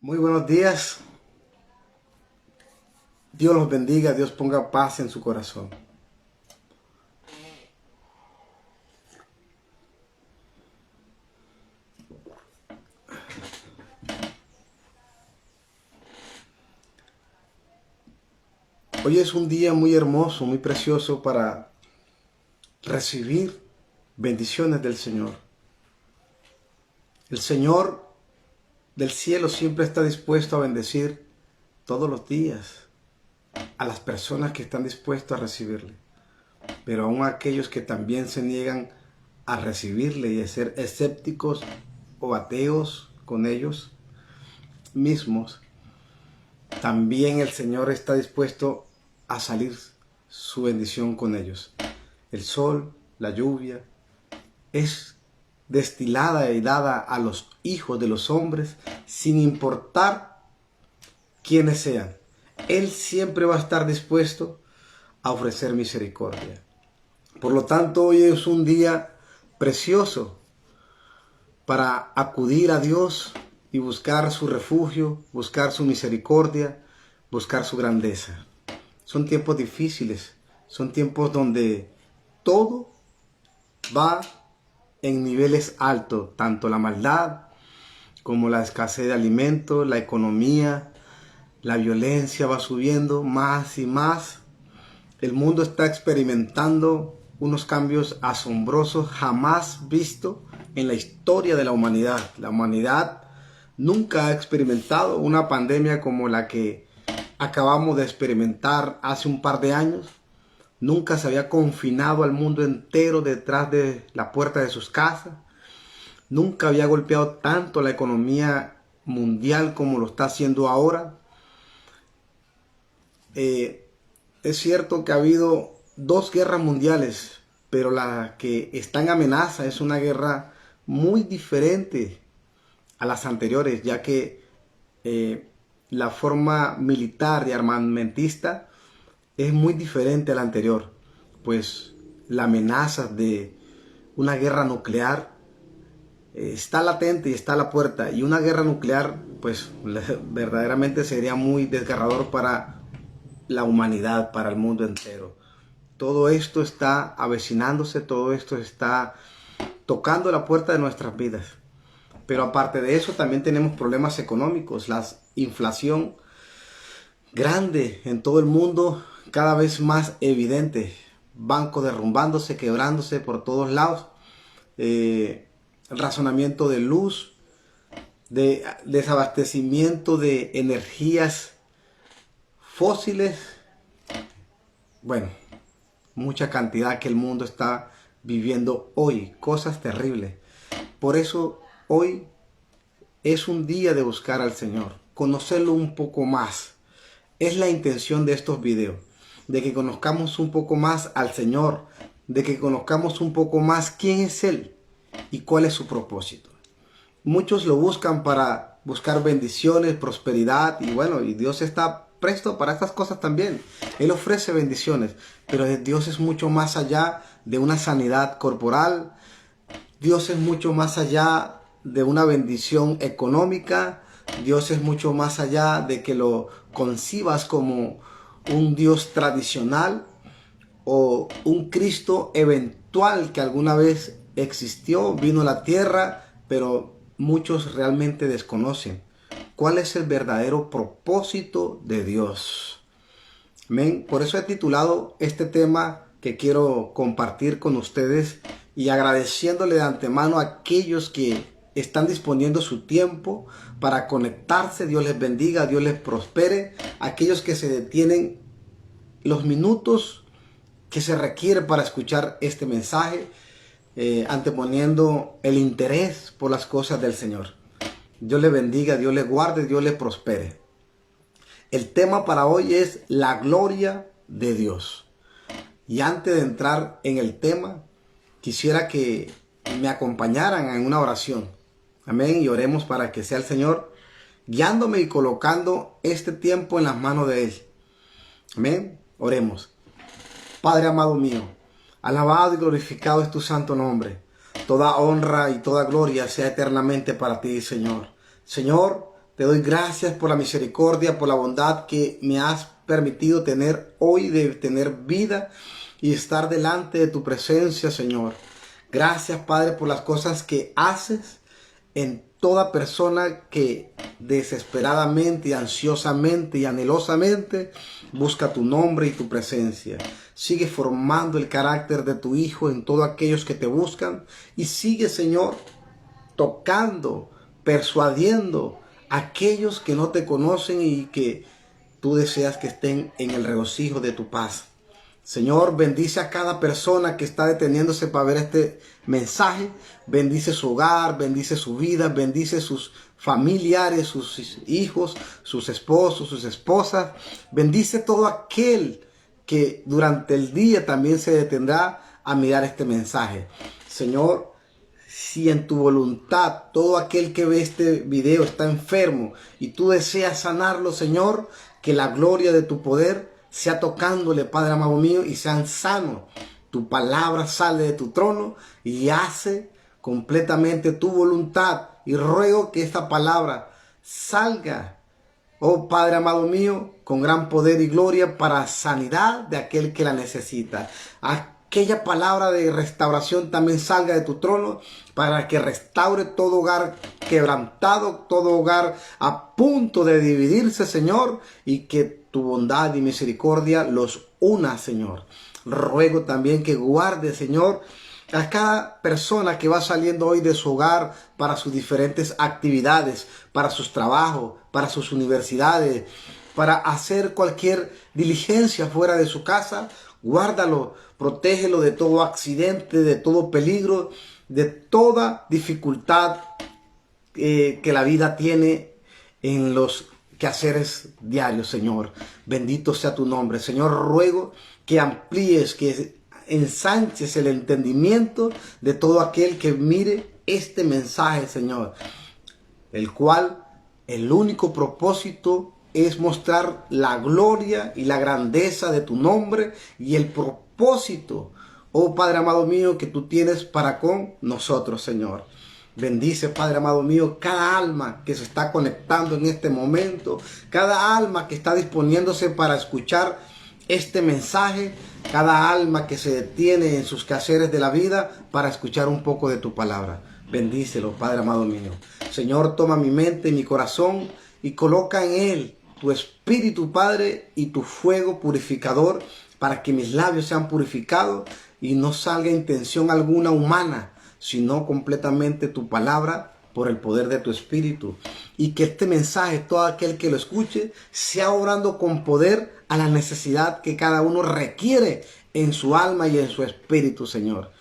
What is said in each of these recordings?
Muy buenos días. Dios los bendiga, Dios ponga paz en su corazón. Hoy es un día muy hermoso, muy precioso para recibir bendiciones del Señor. El Señor del cielo siempre está dispuesto a bendecir todos los días a las personas que están dispuestas a recibirle. Pero aún aquellos que también se niegan a recibirle y a ser escépticos o ateos con ellos mismos, también el Señor está dispuesto a salir su bendición con ellos. El sol, la lluvia, es destilada y dada a los hijos de los hombres sin importar quiénes sean. Él siempre va a estar dispuesto a ofrecer misericordia. Por lo tanto, hoy es un día precioso para acudir a Dios y buscar su refugio, buscar su misericordia, buscar su grandeza. Son tiempos difíciles, son tiempos donde todo va en niveles altos, tanto la maldad como la escasez de alimentos, la economía, la violencia va subiendo más y más. El mundo está experimentando unos cambios asombrosos jamás vistos en la historia de la humanidad. La humanidad nunca ha experimentado una pandemia como la que acabamos de experimentar hace un par de años. Nunca se había confinado al mundo entero detrás de la puerta de sus casas. Nunca había golpeado tanto la economía mundial como lo está haciendo ahora. Es cierto que ha habido 2 guerras mundiales, pero la que está en amenaza es una guerra muy diferente a las anteriores, ya que la forma militar y armamentista es muy diferente a la anterior, pues la amenaza de una guerra nuclear está latente y está a la puerta, y una guerra nuclear pues verdaderamente sería muy desgarrador para la humanidad, para el mundo entero. Todo esto está avecinándose, todo esto está tocando la puerta de nuestras vidas. Pero aparte de eso también tenemos problemas económicos, la inflación grande en todo el mundo, cada vez más evidente, bancos derrumbándose, quebrándose por todos lados, el razonamiento de luz, de desabastecimiento de energías fósiles, bueno, mucha cantidad que el mundo está viviendo hoy, cosas terribles. Por eso hoy es un día de buscar al Señor, conocerlo un poco más. Es la intención de estos videos, de que conozcamos un poco más al Señor, de que conozcamos un poco más quién es Él y cuál es su propósito. Muchos lo buscan para buscar bendiciones, prosperidad, y bueno, y Dios está presto para estas cosas también. Él ofrece bendiciones, pero Dios es mucho más allá de una sanidad corporal. Dios es mucho más allá de una bendición económica. Dios es mucho más allá de que lo concibas como un Dios tradicional o un Cristo eventual que alguna vez existió, vino a la tierra, pero muchos realmente desconocen cuál es el verdadero propósito de Dios. Amén. Por eso he titulado este tema que quiero compartir con ustedes, y agradeciéndole de antemano a aquellos que están disponiendo su tiempo para conectarse. Dios les bendiga, Dios les prospere. Aquellos que se detienen los minutos que se requiere para escuchar este mensaje, anteponiendo el interés por las cosas del Señor. Dios les bendiga, Dios les guarde, Dios les prospere. El tema para hoy es la gloria de Dios. Y antes de entrar en el tema, quisiera que me acompañaran en una oración. Amén. Y oremos para que sea el Señor guiándome y colocando este tiempo en las manos de Él. Amén. Oremos. Padre amado mío, alabado y glorificado es tu santo nombre. Toda honra y toda gloria sea eternamente para ti, Señor. Señor, Te doy gracias por la misericordia, por la bondad que me has permitido tener hoy, de tener vida y estar delante de tu presencia, Señor. Gracias, Padre, por las cosas que haces en toda persona que desesperadamente y ansiosamente y anhelosamente busca tu nombre y tu presencia. Sigue formando el carácter de tu Hijo en todos aquellos que te buscan y sigue, Señor, tocando, persuadiendo a aquellos que no te conocen y que tú deseas que estén en el regocijo de tu paz. Señor, bendice a cada persona que está deteniéndose para ver este mensaje. Bendice su hogar, bendice su vida, bendice sus familiares, sus hijos, sus esposos, sus esposas. Bendice todo aquel que durante el día también se detendrá a mirar este mensaje. Señor, si en tu voluntad todo aquel que ve este video está enfermo y tú deseas sanarlo, Señor, que la gloria de tu poder sea tocándole, Padre amado mío, y sean sanos. Tu palabra sale de tu trono y hace completamente tu voluntad. Y ruego que esta palabra salga, oh Padre amado mío, con gran poder y gloria para sanidad de aquel que la necesita. Aquella palabra de restauración también salga de tu trono para que restaure todo hogar quebrantado, todo hogar a punto de dividirse, Señor, y que tu bondad y misericordia los una, Señor. Ruego también que guarde, Señor, a cada persona que va saliendo hoy de su hogar para sus diferentes actividades, para sus trabajos, para sus universidades, para hacer cualquier diligencia fuera de su casa. Guárdalo, protégelo de todo accidente, de todo peligro, de toda dificultad que la vida tiene en los quehaceres diarios, Señor. Bendito sea tu nombre. Señor, ruego que amplíes, que ensanches el entendimiento de todo aquel que mire este mensaje, Señor, el cual el único propósito es mostrar la gloria y la grandeza de tu nombre y el propósito, oh Padre amado mío, que tú tienes para con nosotros, Señor. Bendice, Padre amado mío, cada alma que se está conectando en este momento, cada alma que está disponiéndose para escuchar este mensaje, cada alma que se detiene en sus quehaceres de la vida para escuchar un poco de tu palabra. Bendícelo, Padre amado mío. Señor, toma mi mente y mi corazón y coloca en él tu espíritu, Padre, y tu fuego purificador para que mis labios sean purificados y no salga intención alguna humana, sino completamente tu palabra por el poder de tu espíritu. Y que este mensaje, todo aquel que lo escuche, sea obrando con poder a la necesidad que cada uno requiere en su alma y en su espíritu, Señor.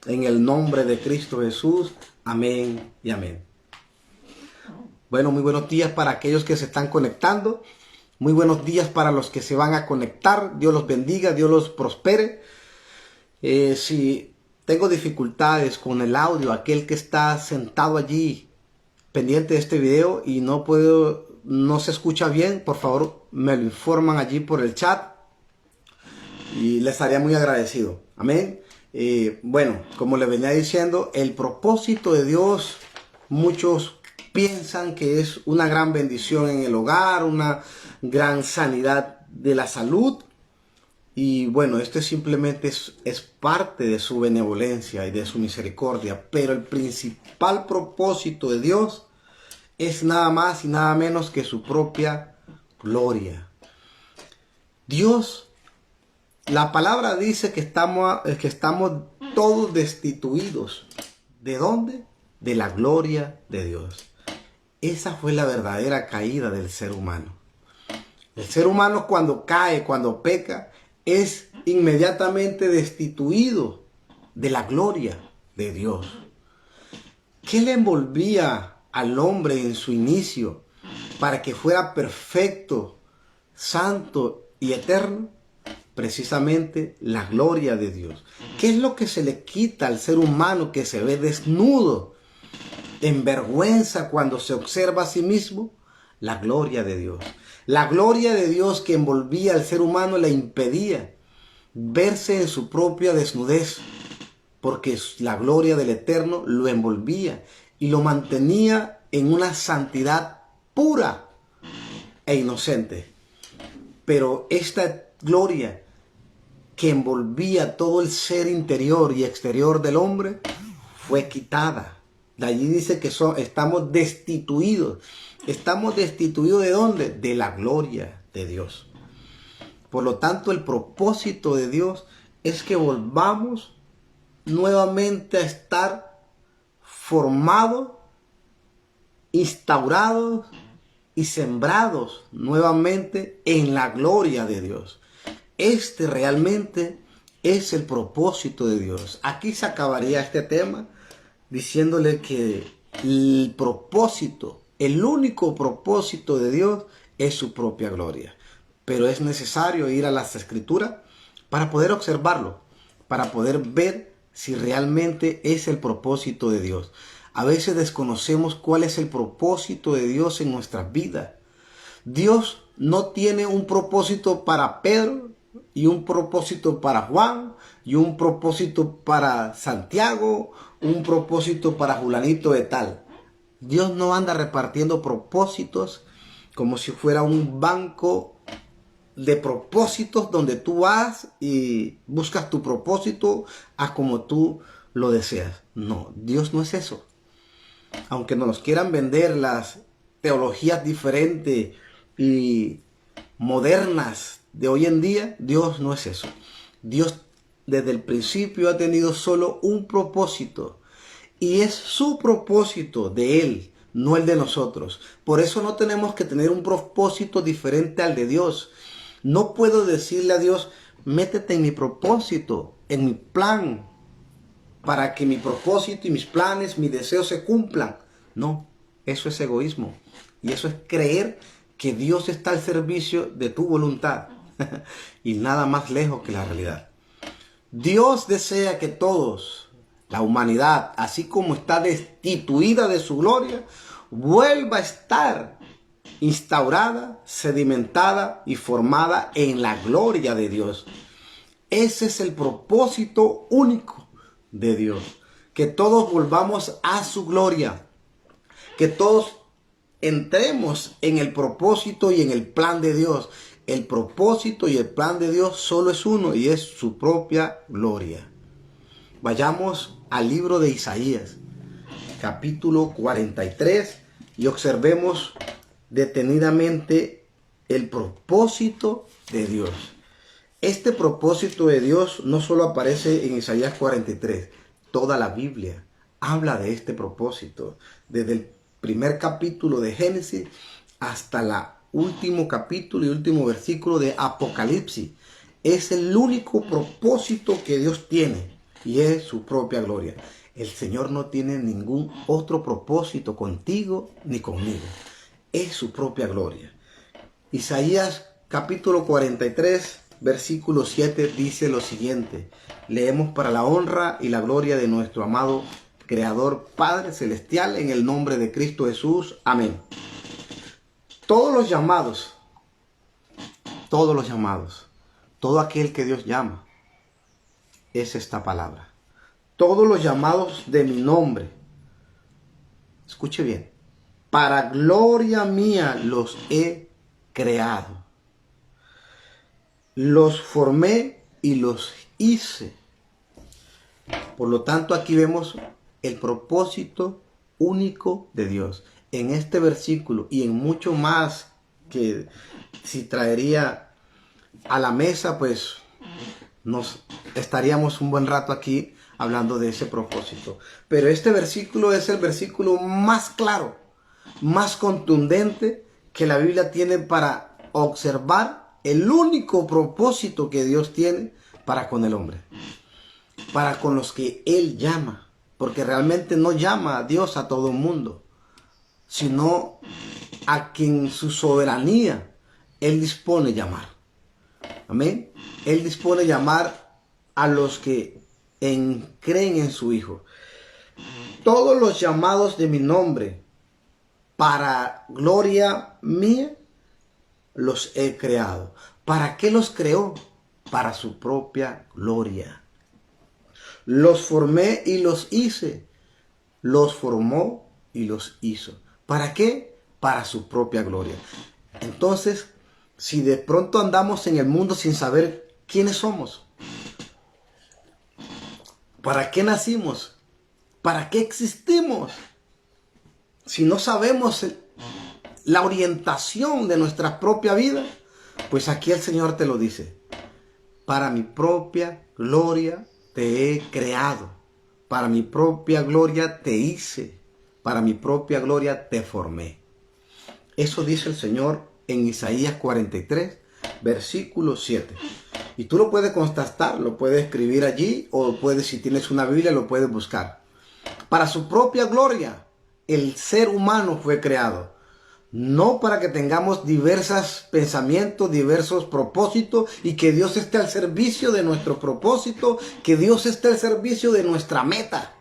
En el nombre de Cristo Jesús. Amén y amén. Bueno, muy buenos días para aquellos que se están conectando. Muy buenos días para los que se van a conectar. Dios los bendiga, Dios los prospere. Si tengo dificultades con el audio, aquel que está sentado allí pendiente de este video y no se escucha bien, por favor me lo informan allí por el chat y les estaría muy agradecido. Amén. Bueno, como les venía diciendo, el propósito de Dios, muchos piensan que es una gran bendición en el hogar, una gran sanidad de la salud. Y bueno, esto simplemente es parte de su benevolencia y de su misericordia. Pero el principal propósito de Dios es nada más y nada menos que su propia gloria. Dios, la palabra dice que estamos todos destituidos. ¿De dónde? De la gloria de Dios. Esa fue la verdadera caída del ser humano. El ser humano cuando cae, cuando peca, es inmediatamente destituido de la gloria de Dios. ¿Qué le envolvía al hombre en su inicio para que fuera perfecto, santo y eterno? Precisamente la gloria de Dios. ¿Qué es lo que se le quita al ser humano que se ve desnudo, en vergüenza cuando se observa a sí mismo? La gloria de Dios. La gloria de Dios que envolvía al ser humano le impedía verse en su propia desnudez, porque la gloria del Eterno lo envolvía y lo mantenía en una santidad pura e inocente. Pero esta gloria que envolvía todo el ser interior y exterior del hombre fue quitada. De allí dice que estamos destituidos. ¿Estamos destituidos de dónde? De la gloria de Dios. Por lo tanto, el propósito de Dios es que volvamos nuevamente a estar formados, instaurados y sembrados nuevamente en la gloria de Dios. Este realmente es el propósito de Dios. Aquí se acabaría este tema diciéndole que el propósito, el único propósito de Dios es su propia gloria. Pero es necesario ir a las Escrituras para poder observarlo, para poder ver si realmente es el propósito de Dios. A veces desconocemos cuál es el propósito de Dios en nuestras vidas. Dios no tiene un propósito para Pedro y un propósito para Juan y un propósito para Santiago, un propósito para Julanito de tal. Dios no anda repartiendo propósitos como si fuera un banco de propósitos donde tú vas y buscas tu propósito a como tú lo deseas. No, Dios no es eso. Aunque nos quieran vender las teologías diferentes y modernas de hoy en día, Dios no es eso. Dios desde el principio ha tenido solo un propósito y es su propósito de Él, no el de nosotros. Por eso no tenemos que tener un propósito diferente al de Dios. No puedo decirle a Dios, métete en mi propósito, en mi plan, para que mi propósito y mis planes, mis deseos se cumplan. No, eso es egoísmo. Y eso es creer que Dios está al servicio de tu voluntad. Y nada más lejos que la realidad. Dios desea que todos, la humanidad, así como está destituida de su gloria, vuelva a estar instaurada, sedimentada y formada en la gloria de Dios. Ese es el propósito único de Dios. Que todos volvamos a su gloria. Que todos entremos en el propósito y en el plan de Dios. El propósito y el plan de Dios solo es uno y es su propia gloria. Vayamos al libro de Isaías, capítulo 43, y observemos detenidamente el propósito de Dios. Este propósito de Dios no solo aparece en Isaías 43, toda la Biblia habla de este propósito, desde el primer capítulo de Génesis hasta el último capítulo y último versículo de Apocalipsis. Es el único propósito que Dios tiene y es su propia gloria. El Señor no tiene ningún otro propósito contigo ni conmigo. Es su propia gloria. Isaías capítulo 43, versículo 7 dice lo siguiente. Leemos: para la honra y la gloria de nuestro amado Creador Padre Celestial, en el nombre de Cristo Jesús. Amén. Todos los llamados, todo aquel que Dios llama, es esta palabra. Todos los llamados de mi nombre, escuche bien, para gloria mía los he creado. Los formé y los hice. Por lo tanto, aquí vemos el propósito único de Dios. En este versículo y en mucho más que si traería a la mesa, pues nos estaríamos un buen rato aquí hablando de ese propósito. Pero este versículo es el versículo más claro, más contundente que la Biblia tiene para observar el único propósito que Dios tiene para con el hombre, para con los que Él llama, porque realmente no llama a Dios a todo el mundo, sino a quien su soberanía Él dispone llamar. Amén. Él dispone llamar a los que creen en su Hijo. Todos los llamados de mi nombre para gloria mía los he creado. ¿Para qué los creó? Para su propia gloria. Los formé y los hice. Los formó y los hizo. ¿Para qué? para su propia gloria. Entonces, si de pronto andamos en el mundo sin saber quiénes somos, para qué nacimos, para qué existimos, si no sabemos la orientación de nuestra propia vida, pues aquí el Señor te lo dice. Para mi propia gloria te he creado. Para mi propia gloria te hice. Para mi propia gloria te formé. Eso dice el Señor en Isaías 43, versículo 7. Y tú lo puedes constatar, lo puedes escribir allí, o puedes, si tienes una Biblia, lo puedes buscar. Para su propia gloria, el ser humano fue creado. No para que tengamos diversos pensamientos, diversos propósitos, y que Dios esté al servicio de nuestro propósito, que Dios esté al servicio de nuestra meta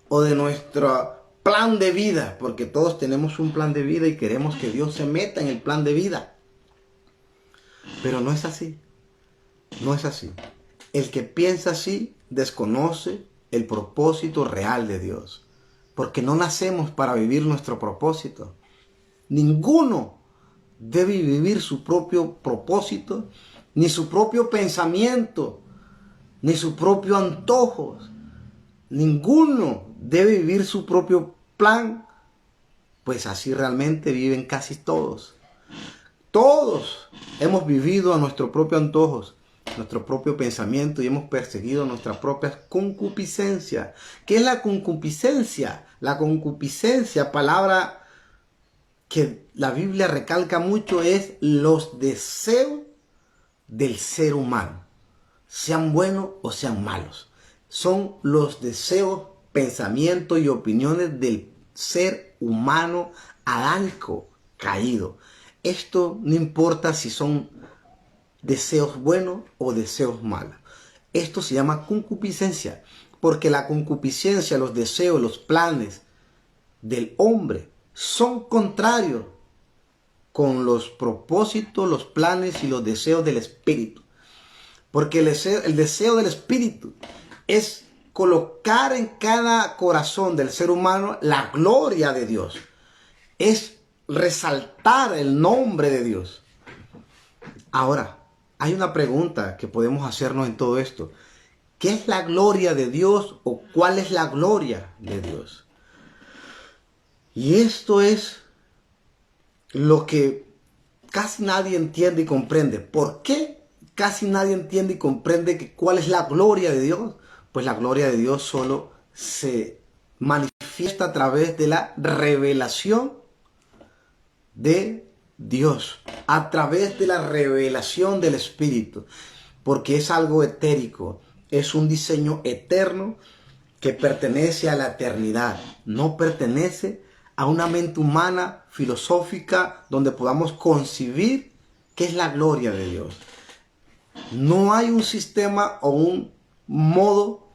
o de nuestro plan de vida, porque todos tenemos un plan de vida y queremos que Dios se meta en el plan de vida. Pero no es así. No es así. El que piensa así desconoce el propósito real de Dios, porque no nacemos para vivir nuestro propósito. Ninguno debe vivir su propio propósito, ni su propio pensamiento, ni su propio antojo. Ninguno debe vivir su propio plan, pues así realmente viven casi todos. Todos hemos vivido a nuestro propio antojos, nuestro propio pensamiento, y hemos perseguido nuestra propia concupiscencia. ¿Qué es la concupiscencia? La concupiscencia, palabra que la Biblia recalca mucho, es los deseos del ser humano, sean buenos o sean malos. Son los deseos, pensamientos y opiniones del ser humano adánico, caído. Esto no importa si son deseos buenos o deseos malos. Esto se llama concupiscencia, porque la concupiscencia, los deseos, los planes del hombre son contrarios con los propósitos, los planes y los deseos del Espíritu. Porque el deseo del Espíritu es colocar en cada corazón del ser humano la gloria de Dios. Es resaltar el nombre de Dios. Ahora, hay una pregunta que podemos hacernos en todo esto. ¿Qué es la gloria de Dios, o cuál es la gloria de Dios? Y esto es lo que casi nadie entiende y comprende. ¿Por qué casi nadie entiende y comprende cuál es la gloria de Dios? Pues la gloria de Dios solo se manifiesta a través de la revelación de Dios, a través de la revelación del Espíritu, porque es algo etérico, es un diseño eterno que pertenece a la eternidad, no pertenece a una mente humana filosófica donde podamos concebir qué es la gloria de Dios. No hay un sistema o un modo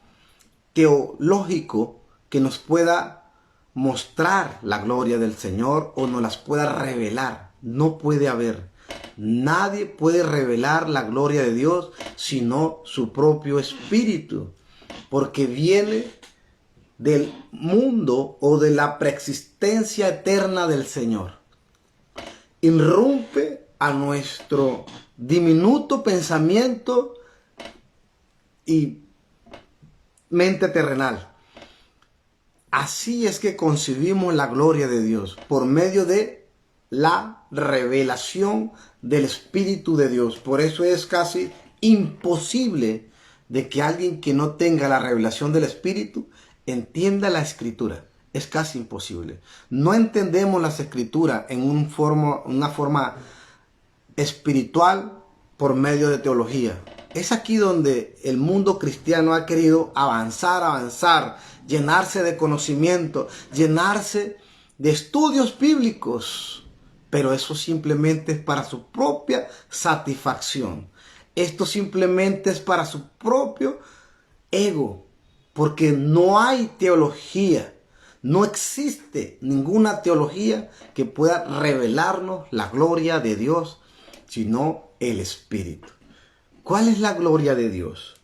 teológico que nos pueda mostrar la gloria del Señor o nos las pueda revelar. No puede haber. Nadie puede revelar la gloria de Dios sino su propio Espíritu, porque viene del mundo o de la preexistencia eterna del Señor. Irrumpe a nuestro diminuto pensamiento y mente terrenal. Así es que concebimos la gloria de Dios, por medio de la revelación del Espíritu de Dios. Por eso es casi imposible de que alguien que no tenga la revelación del Espíritu entienda la Escritura. Es casi imposible. No entendemos las Escrituras en una forma espiritual por medio de teología. Es aquí donde el mundo cristiano ha querido avanzar, llenarse de conocimiento, llenarse de estudios bíblicos. Pero eso simplemente es para su propia satisfacción. Esto simplemente es para su propio ego. Porque no hay teología, no existe ninguna teología que pueda revelarnos la gloria de Dios, sino el Espíritu. ¿Cuál es la gloria de Dios?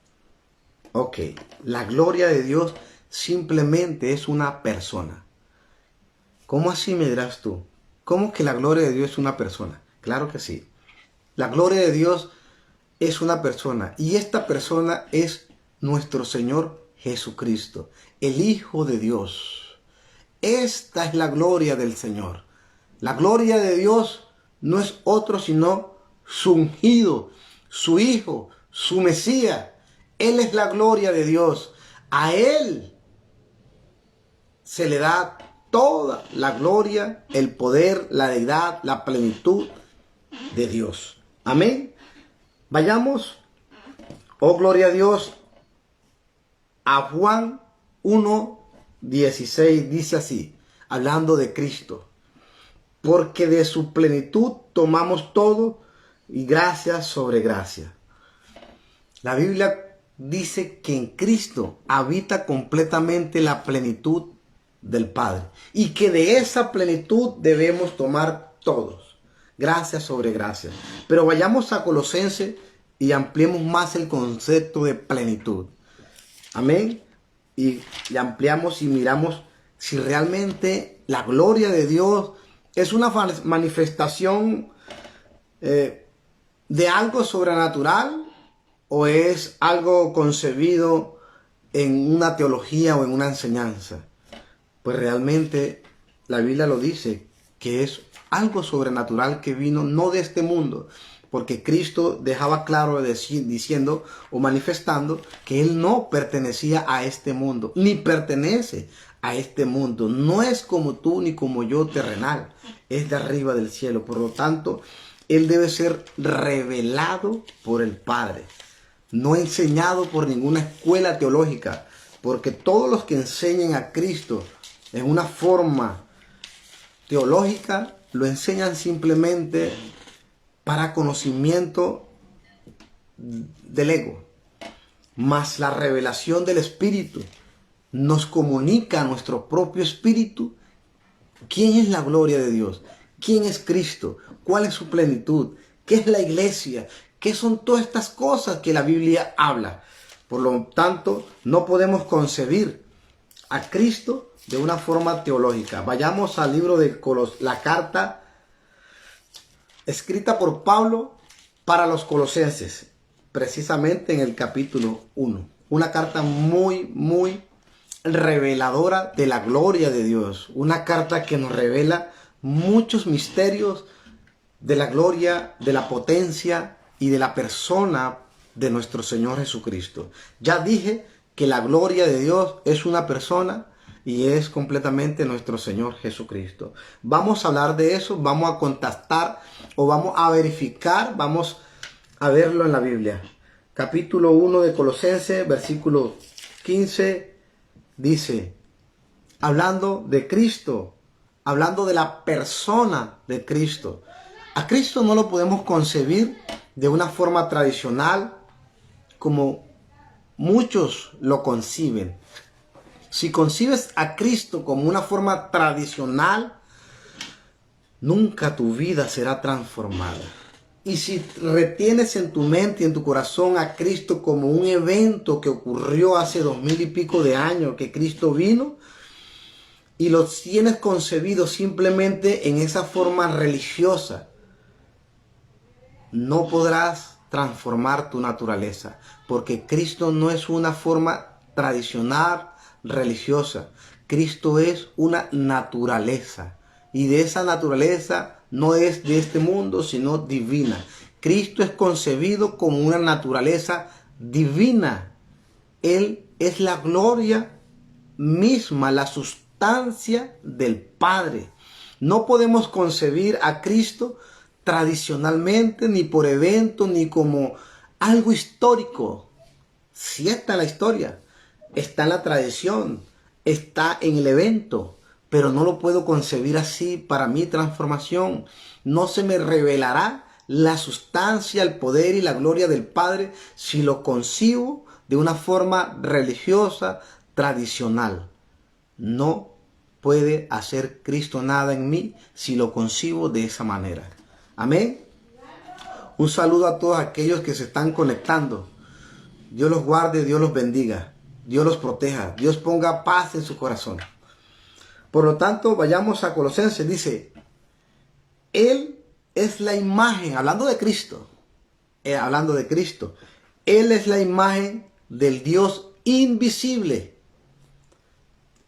Ok, la gloria de Dios simplemente es una persona. ¿Cómo así me dirás tú? ¿Cómo que la gloria de Dios es una persona? Claro que sí. La gloria de Dios es una persona y esta persona es nuestro Señor Jesucristo, el Hijo de Dios. Esta es la gloria del Señor. La gloria de Dios no es otro sino su ungido, su Hijo, su Mesías. Él es la gloria de Dios. A Él se le da toda la gloria, el poder, la deidad, la plenitud de Dios. Amén. Vayamos, oh gloria a Dios, a Juan 1:16, dice así, hablando de Cristo. Porque de su plenitud tomamos todo y gracia sobre gracia. La Biblia dice que en Cristo habita completamente la plenitud del Padre y que de esa plenitud debemos tomar todos, gracia sobre gracia. Pero vayamos a Colosenses y ampliemos más el concepto de plenitud. Amén. Y ampliamos y miramos si realmente la gloria de Dios es una manifestación de algo sobrenatural o es algo concebido en una teología o en una enseñanza. Pues realmente la Biblia lo dice, que es algo sobrenatural que vino no de este mundo, porque Cristo dejaba claro diciendo o manifestando que Él no pertenecía a este mundo, ni pertenece a este mundo. No es como tú ni como yo terrenal, es de arriba del cielo. Por lo tanto, Él debe ser revelado por el Padre, no enseñado por ninguna escuela teológica, porque todos los que enseñan a Cristo en una forma teológica lo enseñan simplemente para conocimiento del ego. Mas la revelación del Espíritu nos comunica a nuestro propio espíritu quién es la gloria de Dios, quién es Cristo, cuál es su plenitud, qué es la iglesia, qué son todas estas cosas que la Biblia habla. Por lo tanto, no podemos concebir a Cristo de una forma teológica. Vayamos al libro de la carta escrita por Pablo para los Colosenses, precisamente en el capítulo 1. Una carta muy reveladora de la gloria de Dios. Una carta que nos revela muchos misterios de la gloria, de la potencia y de la persona de nuestro Señor Jesucristo. Ya dije que la gloria de Dios es una persona y es completamente nuestro Señor Jesucristo. Vamos a hablar de eso, vamos a contestar o vamos a verificar, vamos a verlo en la Biblia. Capítulo 1 de Colosenses, versículo 15, dice, hablando de Cristo, hablando de la persona de Cristo. A Cristo no lo podemos concebir de una forma tradicional como muchos lo conciben. Si concibes a Cristo como una forma tradicional, nunca tu vida será transformada. Y si retienes en tu mente y en tu corazón a Cristo como un evento que ocurrió hace 2000 y pico de años, que Cristo vino, y lo tienes concebido simplemente en esa forma religiosa, no podrás transformar tu naturaleza, porque Cristo no es una forma tradicional religiosa. Cristo es una naturaleza, y de esa naturaleza no es de este mundo, sino divina. Cristo es concebido como una naturaleza divina. Él es la gloria misma, la sustancia del Padre. No podemos concebir a Cristo tradicionalmente, ni por evento, ni como algo histórico. Sí está en la historia, está en la tradición, está en el evento, pero no lo puedo concebir así para mi transformación. No se me revelará la sustancia, el poder y la gloria del Padre si lo concibo de una forma religiosa, tradicional. No puede hacer Cristo nada en mí si lo concibo de esa manera. Amén. Un saludo a todos aquellos que se están conectando. Dios los guarde, Dios los bendiga, Dios los proteja, Dios ponga paz en su corazón. Por lo tanto, vayamos a Colosenses. Dice, Él es la imagen, hablando de Cristo, Él es la imagen del Dios invisible.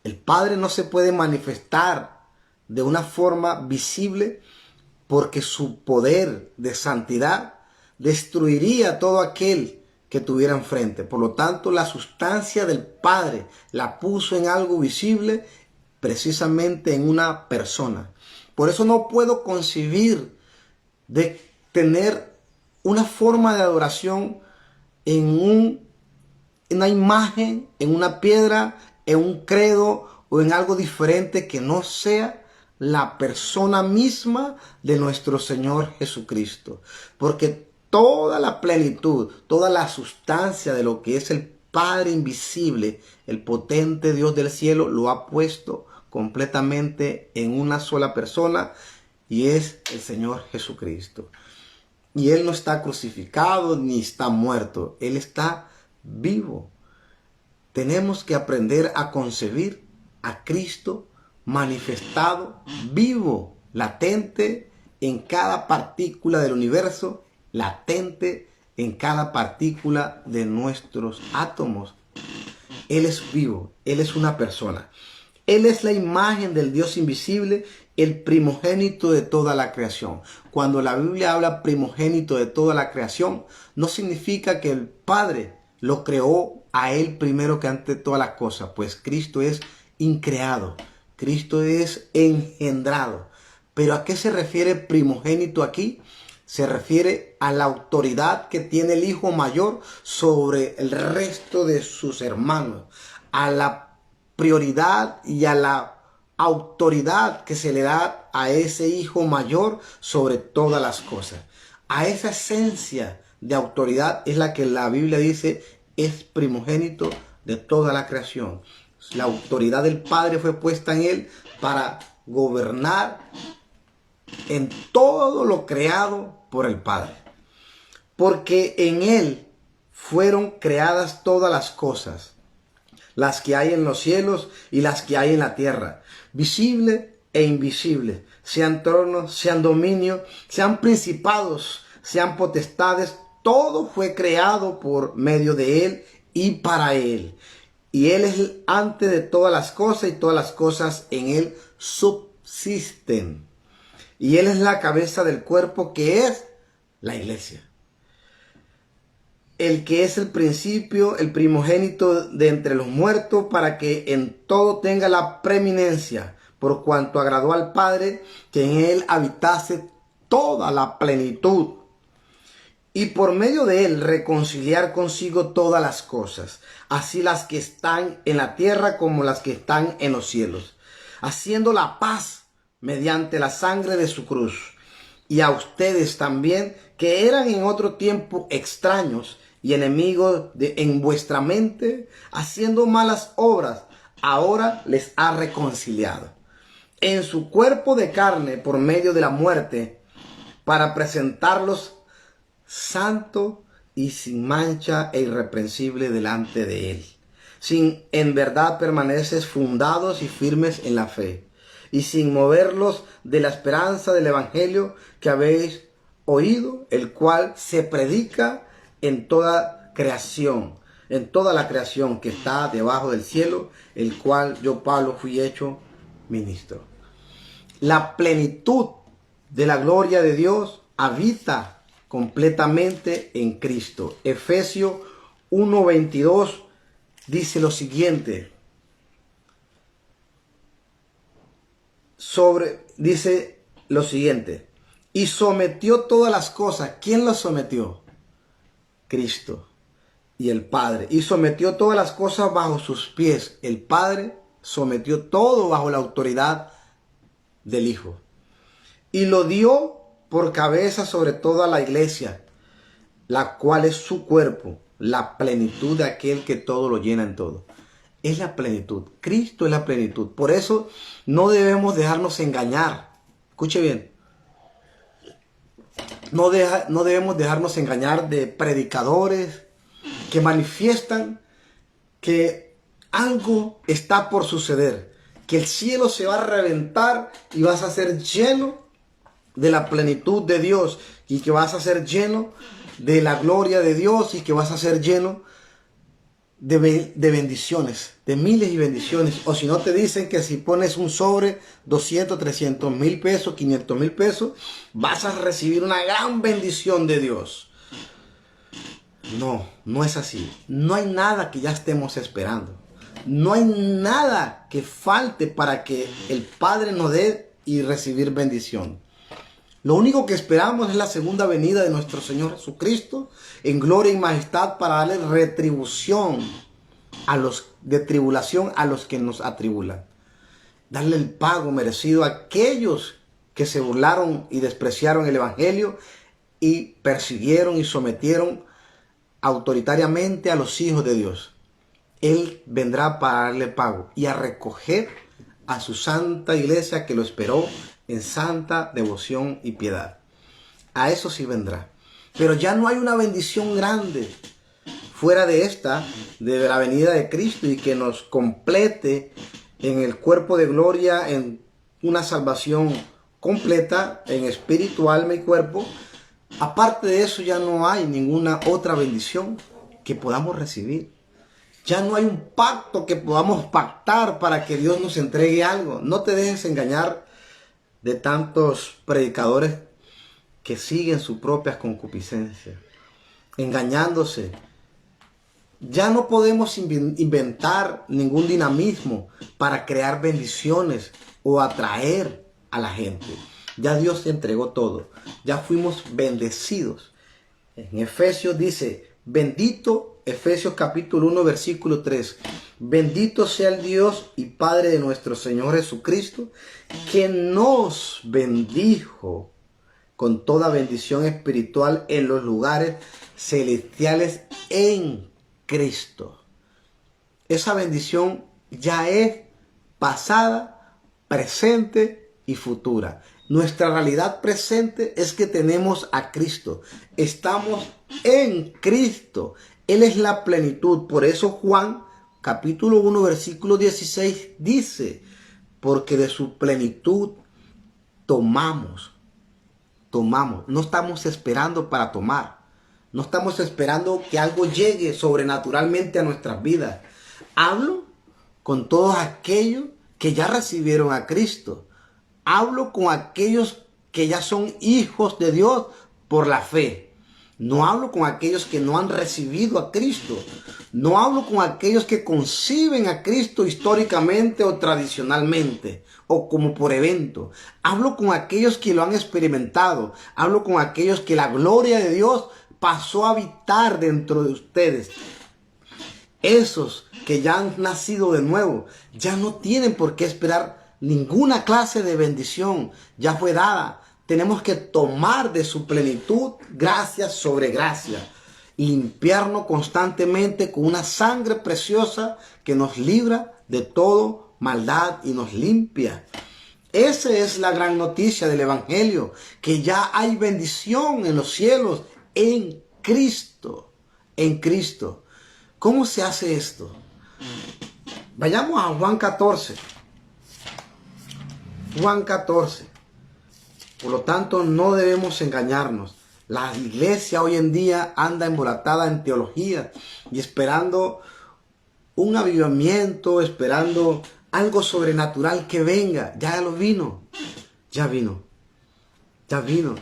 El Padre no se puede manifestar de una forma visible porque su poder de santidad destruiría todo aquel que tuviera enfrente. Por lo tanto, la sustancia del Padre la puso en algo visible, precisamente en una persona. Por eso no puedo concebir de tener una forma de adoración en una imagen, en una piedra, en un credo o en algo diferente que no sea la persona misma de nuestro Señor Jesucristo. Porque toda la plenitud, toda la sustancia de lo que es el Padre invisible, el potente Dios del cielo, lo ha puesto completamente en una sola persona, y es el Señor Jesucristo. Y Él no está crucificado ni está muerto, Él está vivo. Tenemos que aprender a concebir a Cristo manifestado, vivo, latente en cada partícula del universo, latente en cada partícula de nuestros átomos. Él es vivo, Él es una persona. Él es la imagen del Dios invisible, el primogénito de toda la creación. Cuando la Biblia habla primogénito de toda la creación, no significa que el Padre lo creó a Él primero que ante todas las cosas, pues Cristo es increado, Cristo es engendrado. ¿Pero a qué se refiere primogénito aquí? Se refiere a la autoridad que tiene el hijo mayor sobre el resto de sus hermanos, a la prioridad y a la autoridad que se le da a ese hijo mayor sobre todas las cosas. A esa esencia de autoridad es la que la Biblia dice es primogénito de toda la creación. La autoridad del Padre fue puesta en él para gobernar en todo lo creado por el Padre. Porque en él fueron creadas todas las cosas, las que hay en los cielos y las que hay en la tierra, visible e invisible, sean tronos, sean dominios, sean principados, sean potestades, todo fue creado por medio de él y para él. Y él es antes de todas las cosas y todas las cosas en él subsisten. Y él es la cabeza del cuerpo que es la iglesia. El que es el principio, el primogénito de entre los muertos, para que en todo tenga la preeminencia, por cuanto agradó al Padre que en él habitase toda la plenitud, y por medio de él reconciliar consigo todas las cosas, así las que están en la tierra como las que están en los cielos, haciendo la paz mediante la sangre de su cruz. Y a ustedes también, que eran en otro tiempo extraños y enemigos en vuestra mente, haciendo malas obras, ahora les ha reconciliado en su cuerpo de carne por medio de la muerte, para presentarlos santo y sin mancha e irreprensible delante de él. Sin en verdad permaneces fundados y firmes en la fe, y sin moverlos de la esperanza del evangelio que habéis oído, el cual se predica en toda creación, en toda la creación que está debajo del cielo, el cual yo, Pablo, fui hecho ministro. La plenitud de la gloria de Dios habita completamente en Cristo. Efesios 1:22 dice lo siguiente. Dice lo siguiente. Y sometió todas las cosas. ¿Quién las sometió? Cristo y el Padre. Y sometió todas las cosas bajo sus pies. El Padre sometió todo bajo la autoridad del Hijo. Y lo dio por cabeza sobre toda la iglesia, la cual es su cuerpo, la plenitud de aquel que todo lo llena en todo. Es la plenitud. Cristo es la plenitud. Por eso no debemos dejarnos engañar. Escuche bien. No debemos dejarnos engañar de predicadores que manifiestan que algo está por suceder, que el cielo se va a reventar y vas a ser lleno de la plenitud de Dios y que vas a ser lleno de la gloria de Dios y que vas a ser lleno de bendiciones, de miles y bendiciones. O si no, te dicen que si pones un sobre 200, 300 mil pesos, 500 mil pesos, vas a recibir una gran bendición de Dios. No, no es así. No hay nada que ya estemos esperando. No hay nada que falte para que el Padre nos dé y recibir bendición. Lo único que esperamos es la segunda venida de nuestro Señor Jesucristo en gloria y majestad para darle retribución de tribulación a los que nos atribulan. Darle el pago merecido a aquellos que se burlaron y despreciaron el Evangelio y persiguieron y sometieron autoritariamente a los hijos de Dios. Él vendrá para darle pago y a recoger a su santa iglesia que lo esperó en santa devoción y piedad. A eso sí vendrá. Pero ya no hay una bendición grande fuera de esta, de la venida de Cristo y que nos complete en el cuerpo de gloria, en una salvación completa, en espíritu, alma y cuerpo. Aparte de eso ya no hay ninguna otra bendición que podamos recibir. Ya no hay un pacto que podamos pactar para que Dios nos entregue algo. No te dejes engañar de tantos predicadores que siguen sus propias concupiscencias, engañándose. Ya no podemos inventar ningún dinamismo para crear bendiciones o atraer a la gente. Ya Dios te entregó todo. Ya fuimos bendecidos. En Efesios dice, bendito, Efesios capítulo 1, versículo 3. Bendito sea el Dios y Padre de nuestro Señor Jesucristo, que nos bendijo con toda bendición espiritual en los lugares celestiales en Cristo. Esa bendición ya es pasada, presente y futura. Nuestra realidad presente es que tenemos a Cristo. Estamos en Cristo. Él es la plenitud. Por eso Juan capítulo 1 versículo 16 dice, porque de su plenitud tomamos. No estamos esperando para tomar. No estamos esperando que algo llegue sobrenaturalmente a nuestras vidas. Hablo con todos aquellos que ya recibieron a Cristo. Hablo con aquellos que ya son hijos de Dios por la fe. No hablo con aquellos que no han recibido a Cristo. No hablo con aquellos que conciben a Cristo históricamente o tradicionalmente o como por evento. Hablo con aquellos que lo han experimentado. Hablo con aquellos que la gloria de Dios pasó a habitar dentro de ustedes. Esos que ya han nacido de nuevo ya no tienen por qué esperar ninguna clase de bendición. Ya fue dada. Tenemos que tomar de su plenitud gracia sobre gracia. Limpiarnos constantemente con una sangre preciosa que nos libra de todo maldad y nos limpia. Esa es la gran noticia del Evangelio, que ya hay bendición en los cielos en Cristo. En Cristo. ¿Cómo se hace esto? Vayamos a Juan 14. Juan 14. Por lo tanto, no debemos engañarnos. La iglesia hoy en día anda embolatada en teología y esperando un avivamiento, esperando algo sobrenatural que venga. Ya lo vino. Ya vino. Ya vino.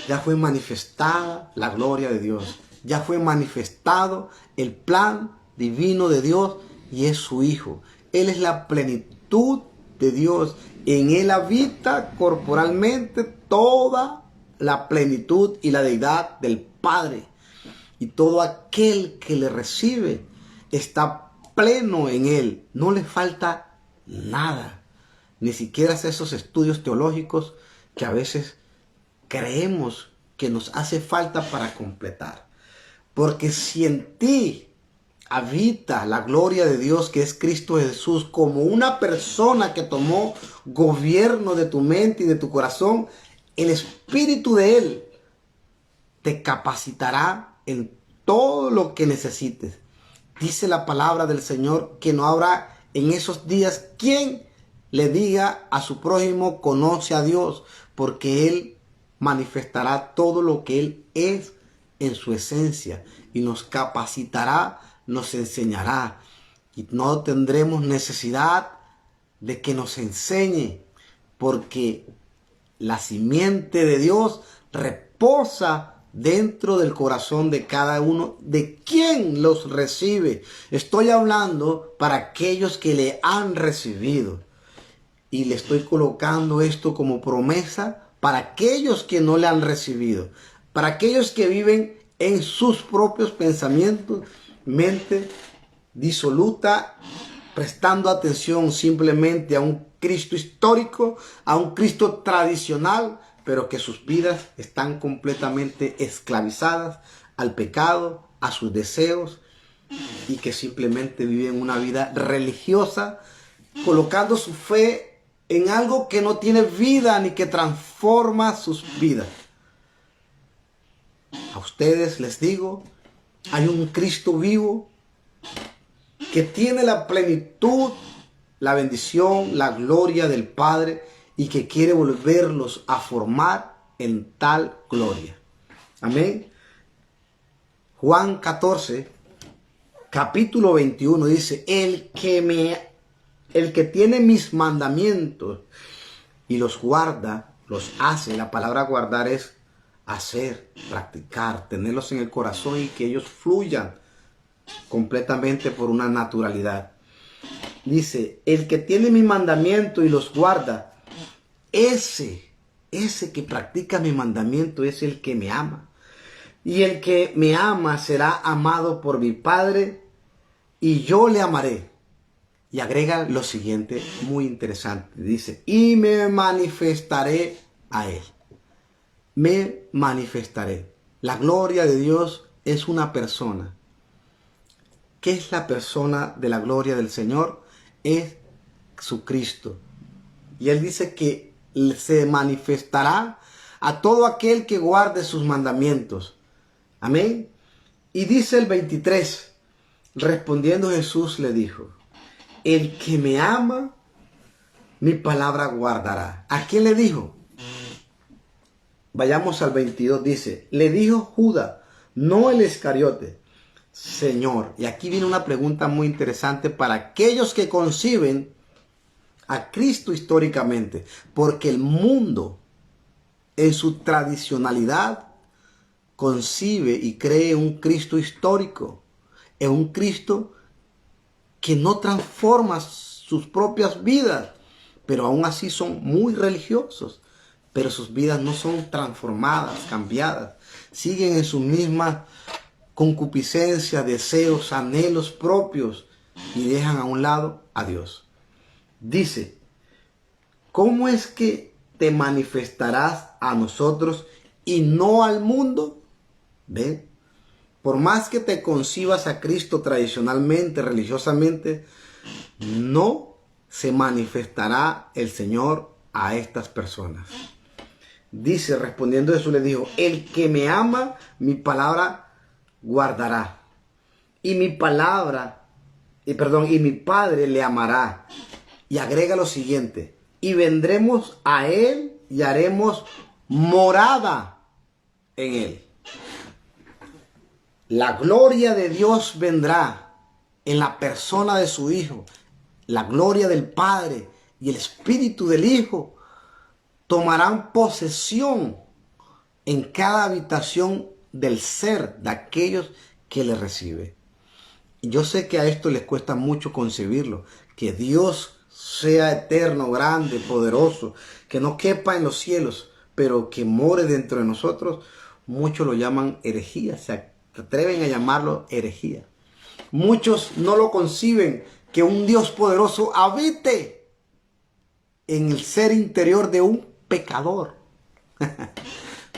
Ya fue manifestada la gloria de Dios. Ya fue manifestado el plan divino de Dios y es su Hijo. Él es la plenitud de Dios. En Él habita corporalmente toda la plenitud y la deidad del Padre. Y todo aquel que le recibe está pleno en Él. No le falta nada. Ni siquiera esos estudios teológicos que a veces creemos que nos hace falta para completar. Porque si en ti habita la gloria de Dios, que es Cristo Jesús, como una persona que tomó gobierno de tu mente y de tu corazón, el Espíritu de Él te capacitará en todo lo que necesites. Dice la palabra del Señor que no habrá en esos días quien le diga a su prójimo, conoce a Dios, porque Él manifestará todo lo que Él es en su esencia y nos capacitará, nos enseñará y no tendremos necesidad de que nos enseñe, porque la simiente de Dios reposa dentro del corazón de cada uno de quien los recibe. Estoy hablando para aquellos que le han recibido. Y le estoy colocando esto como promesa para aquellos que no le han recibido. Para aquellos que viven en sus propios pensamientos, mente disoluta, prestando atención simplemente a un Cristo histórico, a un Cristo tradicional, pero que sus vidas están completamente esclavizadas al pecado, a sus deseos, y que simplemente viven una vida religiosa, colocando su fe en algo que no tiene vida ni que transforma sus vidas. A ustedes les digo, hay un Cristo vivo que tiene la plenitud, la bendición, la gloria del Padre y que quiere volverlos a formar en tal gloria. Amén. Juan 14, capítulo 21 dice, el que tiene mis mandamientos y los guarda, los hace. La palabra guardar es hacer, practicar, tenerlos en el corazón y que ellos fluyan completamente por una naturalidad. Dice, el que tiene mi mandamiento y los guarda, ese que practica mi mandamiento es el que me ama. Y el que me ama será amado por mi Padre y yo le amaré. Y agrega lo siguiente, muy interesante. Dice, y me manifestaré a él. Me manifestaré. La gloria de Dios es una persona. ¿Qué es la persona de la gloria del Señor? Es su Cristo. Y Él dice que se manifestará a todo aquel que guarde sus mandamientos. Amén. Y dice el 23, respondiendo Jesús le dijo, el que me ama, mi palabra guardará. ¿A quién le dijo? Vayamos al 22, dice, le dijo Judas, no el Iscariote, Señor. Y aquí viene una pregunta muy interesante para aquellos que conciben a Cristo históricamente, porque el mundo en su tradicionalidad concibe y cree un Cristo histórico, en un Cristo que no transforma sus propias vidas, pero aún así son muy religiosos, pero sus vidas no son transformadas, cambiadas, siguen en sus mismas concupiscencias, deseos, anhelos propios y dejan a un lado a Dios. Dice, ¿cómo es que te manifestarás a nosotros y no al mundo? ¿Ve? Por más que te concibas a Cristo tradicionalmente, religiosamente, no se manifestará el Señor a estas personas. Dice, respondiendo Jesús, le dijo, el que me ama, mi palabra guardará. Y mi palabra, y mi Padre le amará. Y agrega lo siguiente, y vendremos a Él y haremos morada en Él. La gloria de Dios vendrá en la persona de su Hijo. La gloria del Padre y el Espíritu del Hijo tomarán posesión en cada habitación del ser de aquellos que le recibe. Y yo sé que a esto les cuesta mucho concebirlo, que Dios sea eterno, grande, poderoso, que no quepa en los cielos, pero que more dentro de nosotros. Muchos lo llaman herejía, se atreven a llamarlo herejía. Muchos no lo conciben, que un Dios poderoso habite en el ser interior de un pecador.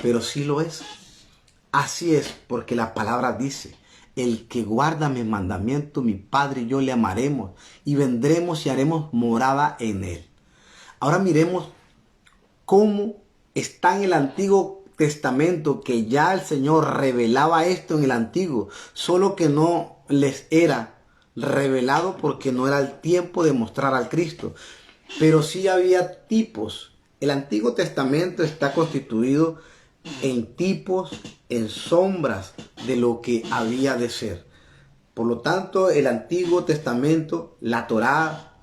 Pero sí lo es. Así es, porque la palabra dice, el que guarda mis mandamientos, mi Padre y yo le amaremos, y vendremos y haremos morada en él. Ahora miremos cómo está en el Antiguo Testamento, que ya el Señor revelaba esto en el Antiguo, solo que no les era revelado porque no era el tiempo de mostrar al Cristo. Pero sí había tipos. El Antiguo Testamento está constituido en tipos, en sombras de lo que había de ser. Por lo tanto, el Antiguo Testamento, la Torá,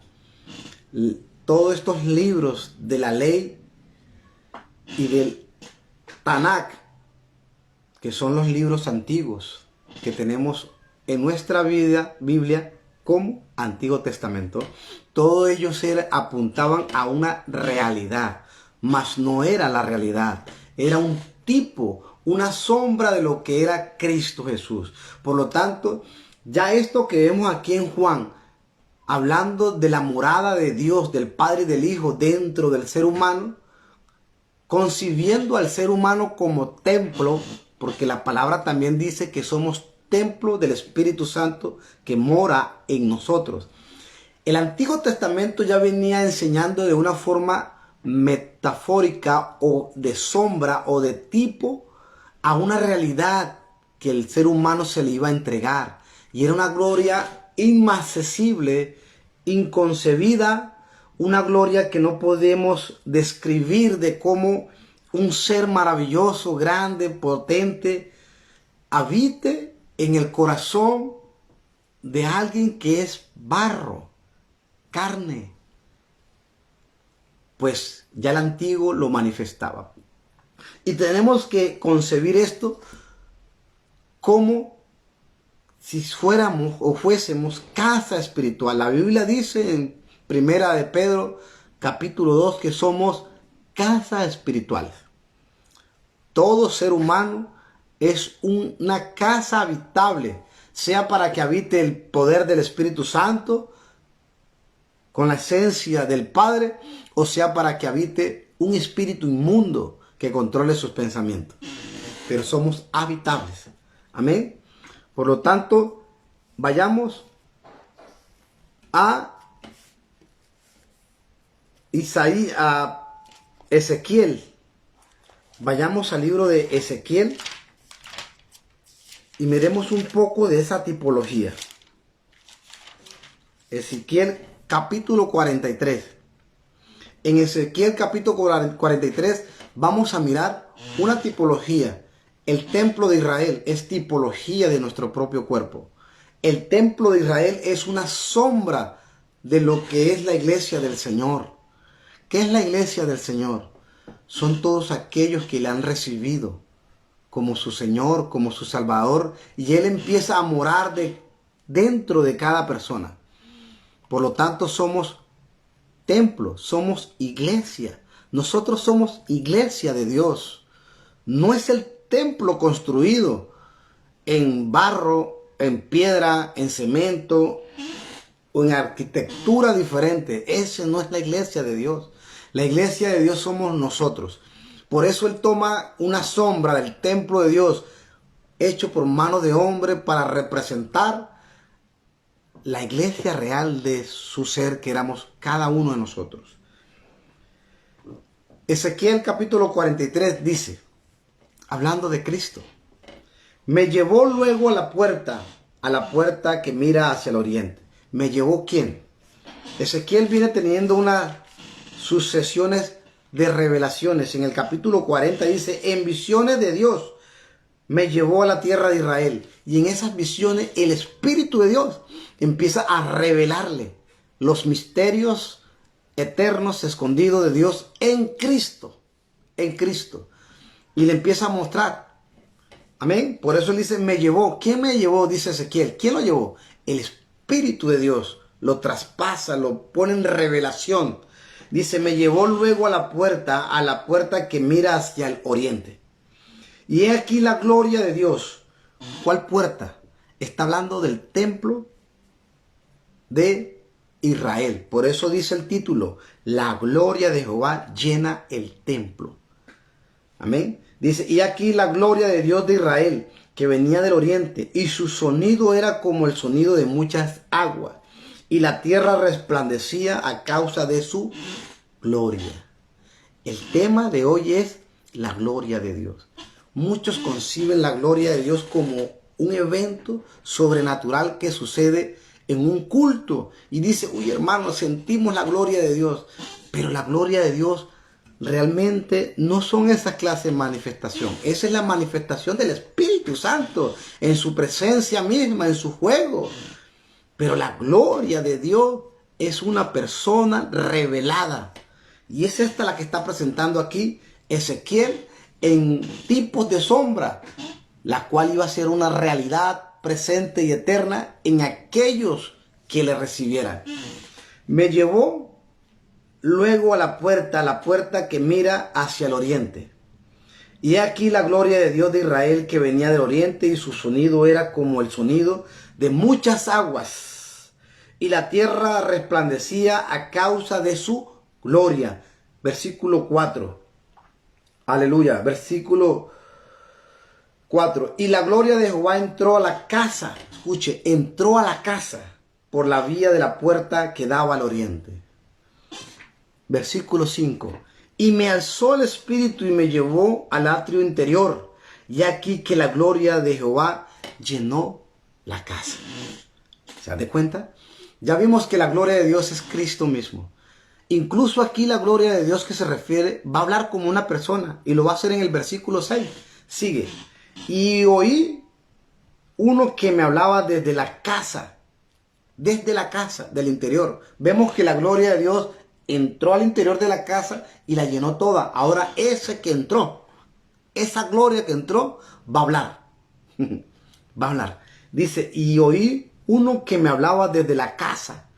todos estos libros de la ley y del Tanakh, que son los libros antiguos que tenemos en nuestra Biblia como Antiguo Testamento, todos ellos apuntaban a una realidad, mas no era la realidad, era un tipo, una sombra de lo que era Cristo Jesús. Por lo tanto, ya esto que vemos aquí en Juan, hablando de la morada de Dios, del Padre y del Hijo dentro del ser humano, concibiendo al ser humano como templo, porque la palabra también dice que somos templo del Espíritu Santo que mora en nosotros. El Antiguo Testamento ya venía enseñando de una forma metafórica o de sombra o de tipo a una realidad que el ser humano se le iba a entregar. Y era una gloria inaccesible, inconcebida, una gloria que no podemos describir de cómo un ser maravilloso, grande, potente, habite en el corazón de alguien que es barro, carne. Pues ya el antiguo lo manifestaba. Y tenemos que concebir esto como si fuéramos o fuésemos casa espiritual. La Biblia dice en Primera de Pedro, capítulo 2, que somos casa espirituales. Todo ser humano es una casa habitable, sea para que habite el poder del Espíritu Santo con la esencia del Padre, o sea para que habite un espíritu inmundo que controle sus pensamientos. Pero somos habitables. Amén. Por lo tanto, vayamos a Isaías, a Ezequiel. Vayamos al libro de Ezequiel y miremos un poco de esa tipología. Ezequiel capítulo 43. En Ezequiel capítulo 43 vamos a mirar una tipología. El templo de Israel es tipología de nuestro propio cuerpo. El templo de Israel es una sombra de lo que es la iglesia del Señor. ¿Qué es la iglesia del Señor? Son todos aquellos que le han recibido como su Señor, como su Salvador, y Él empieza a morar dentro de cada persona. Por lo tanto, somos templo, somos iglesia. Nosotros somos iglesia de Dios. No es el templo construido en barro, en piedra, en cemento o en arquitectura diferente. Esa no es la iglesia de Dios. La iglesia de Dios somos nosotros. Por eso Él toma una sombra del templo de Dios hecho por mano de hombre para representar la iglesia real de su ser que éramos cada uno de nosotros. Ezequiel capítulo 43 dice, hablando de Cristo, me llevó luego a la puerta que mira hacia el oriente. ¿Me llevó quién? Ezequiel viene teniendo unas sucesiones de revelaciones. En el capítulo 40 dice, en visiones de Dios me llevó a la tierra de Israel. Y en esas visiones el Espíritu de Dios empieza a revelarle los misterios eternos escondidos de Dios en Cristo. En Cristo. Y le empieza a mostrar. Amén. Por eso él dice, me llevó. ¿Quién me llevó? Dice Ezequiel. ¿Quién lo llevó? El Espíritu de Dios. Lo traspasa, lo pone en revelación. Dice, me llevó luego a la puerta que mira hacia el oriente. Y he aquí la gloria de Dios. ¿Cuál puerta? Está hablando del templo de Israel. Por eso dice el título, la gloria de Jehová llena el templo. Amén. Dice, y aquí la gloria de Dios de Israel, que venía del oriente, y su sonido era como el sonido de muchas aguas, y la tierra resplandecía a causa de su gloria. El tema de hoy es la gloria de Dios. Muchos conciben la gloria de Dios como un evento sobrenatural que sucede en un culto. Y dice, uy hermano, sentimos la gloria de Dios. Pero la gloria de Dios realmente no son esas clases de manifestación. Esa es la manifestación del Espíritu Santo en su presencia misma, en su juego. Pero la gloria de Dios es una persona revelada. Y es esta la que está presentando aquí Ezequiel en tipos de sombra, la cual iba a ser una realidad presente y eterna en aquellos que le recibieran. Me llevó luego a la puerta que mira hacia el oriente. Y aquí la gloria de Dios de Israel que venía del oriente, y su sonido era como el sonido de muchas aguas. Y la tierra resplandecía a causa de su gloria. Versículo 4. Aleluya. Versículo 4. Y la gloria de Jehová entró a la casa. Escuche, entró a la casa por la vía de la puerta que daba al oriente. Versículo 5. Y me alzó el espíritu y me llevó al atrio interior. Y aquí que la gloria de Jehová llenó la casa. ¿Se dan cuenta? Ya vimos que la gloria de Dios es Cristo mismo. Incluso aquí la gloria de Dios que se refiere va a hablar como una persona. Y lo va a hacer en el versículo 6. Sigue. Y oí uno que me hablaba desde la casa del interior. Vemos que la gloria de Dios entró al interior de la casa y la llenó toda. Ahora ese que entró, esa gloria que entró, va a hablar. Va a hablar. Dice, y oí uno que me hablaba desde la casa.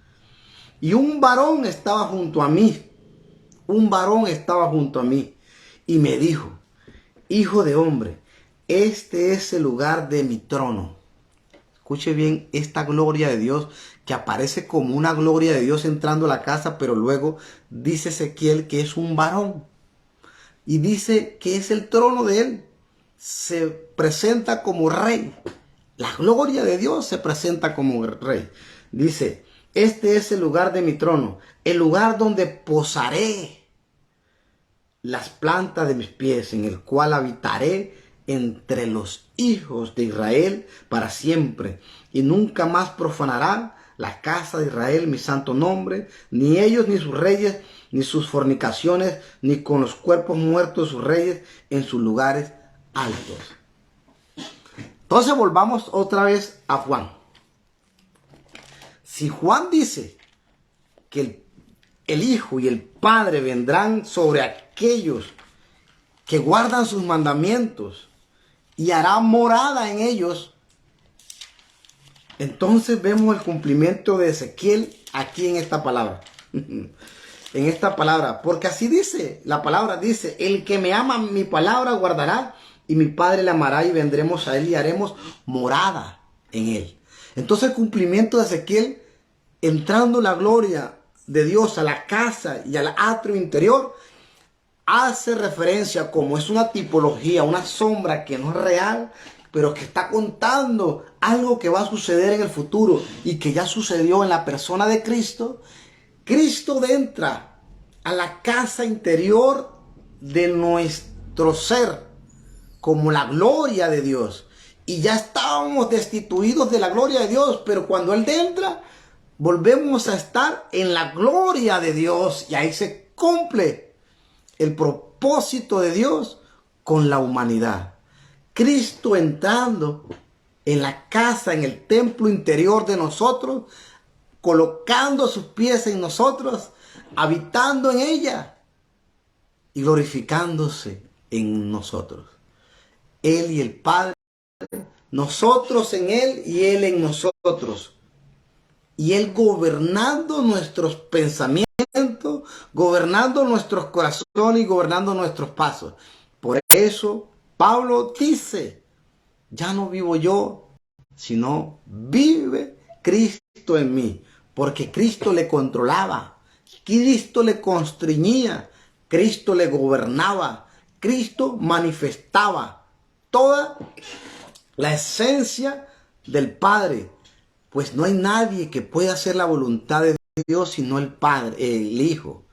Y un varón estaba junto a mí. Un varón estaba junto a mí. Y me dijo, hijo de hombre, este es el lugar de mi trono. Escuche bien esta gloria de Dios que aparece como una gloria de Dios entrando a la casa, pero luego dice Ezequiel que es un varón. Y dice que es el trono de él. Se presenta como rey. La gloria de Dios se presenta como rey. Dice, este es el lugar de mi trono, el lugar donde posaré las plantas de mis pies, en el cual habitaré entre los hijos de Israel para siempre, y nunca más profanarán la casa de Israel mi santo nombre, ni ellos, ni sus reyes, ni sus fornicaciones, ni con los cuerpos muertos de sus reyes en sus lugares altos. Entonces volvamos otra vez a Juan. Si Juan dice que el Hijo y el Padre vendrán sobre aquellos que guardan sus mandamientos y hará morada en ellos, entonces vemos el cumplimiento de Ezequiel aquí en esta palabra. En esta palabra, porque así dice, la palabra dice, el que me ama mi palabra guardará, y mi Padre le amará, y vendremos a él y haremos morada en él. Entonces el cumplimiento de Ezequiel, entrando la gloria de Dios a la casa y al atrio interior, hace referencia, como es una tipología, una sombra que no es real, pero que está contando algo que va a suceder en el futuro y que ya sucedió en la persona de Cristo. Cristo entra a la casa interior de nuestro ser como la gloria de Dios. Y ya estábamos destituidos de la gloria de Dios, pero cuando Él entra, volvemos a estar en la gloria de Dios, y ahí se cumple el propósito de Dios con la humanidad. Cristo entrando en la casa, en el templo interior de nosotros, colocando sus pies en nosotros, habitando en ella y glorificándose en nosotros. Él y el Padre, nosotros en Él y Él en nosotros. Y Él gobernando nuestros pensamientos, gobernando nuestros corazones y gobernando nuestros pasos. Por eso Pablo dice, ya no vivo yo, sino vive Cristo en mí. Porque Cristo le controlaba, Cristo le constreñía, Cristo le gobernaba, Cristo manifestaba toda la esencia del Padre. Pues no hay nadie que pueda hacer la voluntad de Dios sino el Padre, el Hijo.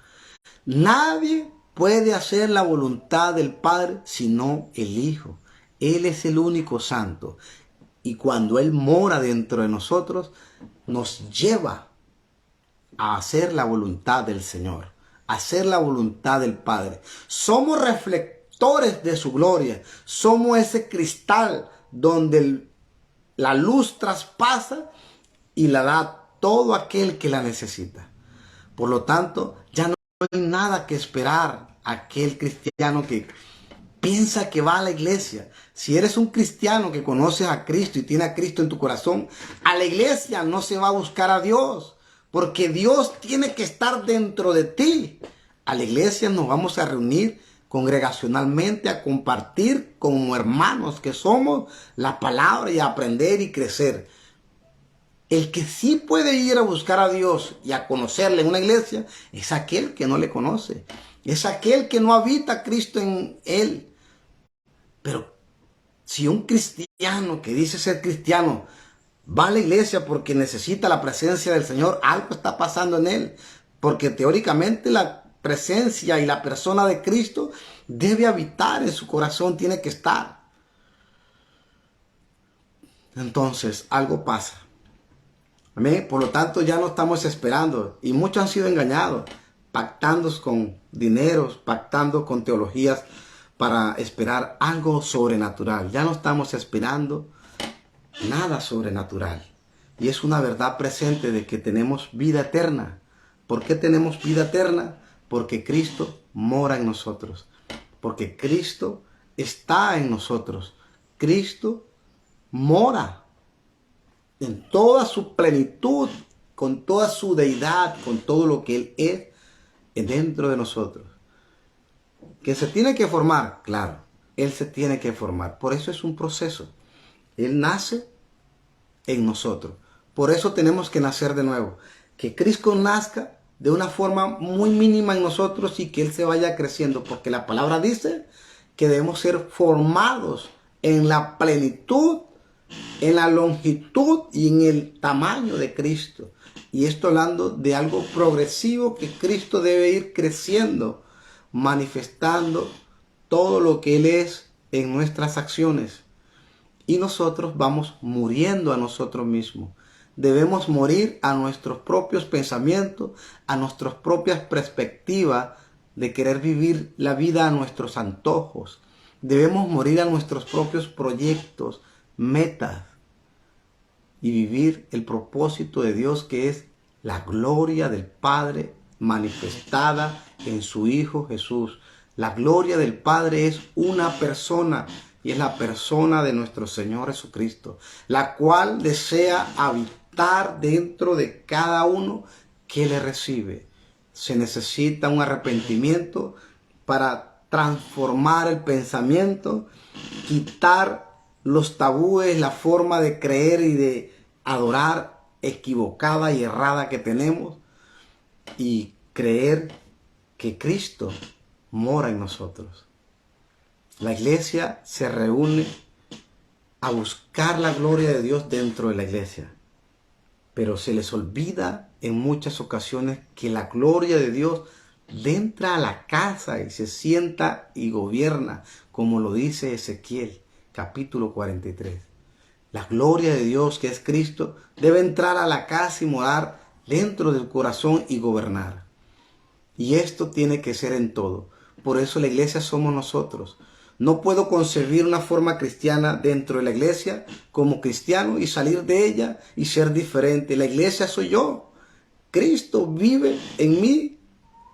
Nadie puede hacer la voluntad del Padre sino el Hijo. Él es el único santo. Y cuando Él mora dentro de nosotros, nos lleva a hacer la voluntad del Señor, hacer la voluntad del Padre. Somos reflectores de su gloria. Somos ese cristal donde la luz traspasa y la da todo aquel que la necesita. Por lo tanto, ya no hay nada que esperar a aquel cristiano que piensa que va a la iglesia. Si eres un cristiano que conoces a Cristo y tiene a Cristo en tu corazón, a la iglesia no se va a buscar a Dios, porque Dios tiene que estar dentro de ti. A la iglesia nos vamos a reunir congregacionalmente a compartir como hermanos que somos la palabra y a aprender y crecer. El que sí puede ir a buscar a Dios y a conocerle en una iglesia es aquel que no le conoce. Es aquel que no habita a Cristo en él. Pero si un cristiano que dice ser cristiano va a la iglesia porque necesita la presencia del Señor, algo está pasando en él. Porque teóricamente la presencia y la persona de Cristo debe habitar en su corazón, tiene que estar. Entonces, algo pasa. Amén. Por lo tanto, ya no estamos esperando. Y muchos han sido engañados, pactando con dineros, pactando con teologías para esperar algo sobrenatural. Ya no estamos esperando nada sobrenatural. Y es una verdad presente de que tenemos vida eterna. ¿Por qué tenemos vida eterna? Porque Cristo mora en nosotros. Porque Cristo está en nosotros. Cristo mora en toda su plenitud, con toda su deidad, con todo lo que Él es dentro de nosotros. ¿Que se tiene que formar? Claro, Él se tiene que formar. Por eso es un proceso. Él nace en nosotros. Por eso tenemos que nacer de nuevo. Que Cristo nazca de una forma muy mínima en nosotros y que Él se vaya creciendo. Porque la palabra dice que debemos ser formados en la plenitud, en la longitud y en el tamaño de Cristo. Y esto hablando de algo progresivo que Cristo debe ir creciendo, manifestando todo lo que Él es en nuestras acciones. Y nosotros vamos muriendo a nosotros mismos. Debemos morir a nuestros propios pensamientos, a nuestras propias perspectivas de querer vivir la vida a nuestros antojos. Debemos morir a nuestros propios proyectos, metas y vivir el propósito de Dios, que es la gloria del Padre manifestada en su Hijo Jesús. La gloria del Padre es una persona y es la persona de nuestro Señor Jesucristo, la cual desea habitar dentro de cada uno que le recibe. Se necesita un arrepentimiento para transformar el pensamiento, quitar los tabúes, la forma de creer y de adorar equivocada y errada que tenemos, y creer que Cristo mora en nosotros. La iglesia se reúne a buscar la gloria de Dios dentro de la iglesia, pero se les olvida en muchas ocasiones que la gloria de Dios entra a la casa y se sienta y gobierna, como lo dice Ezequiel capítulo 43. La gloria de Dios, que es Cristo, debe entrar a la casa y morar dentro del corazón y gobernar. Y esto tiene que ser en todo. Por eso la iglesia somos nosotros. No puedo concebir una forma cristiana dentro de la iglesia como cristiano y salir de ella y ser diferente. La iglesia soy yo. Cristo vive en mí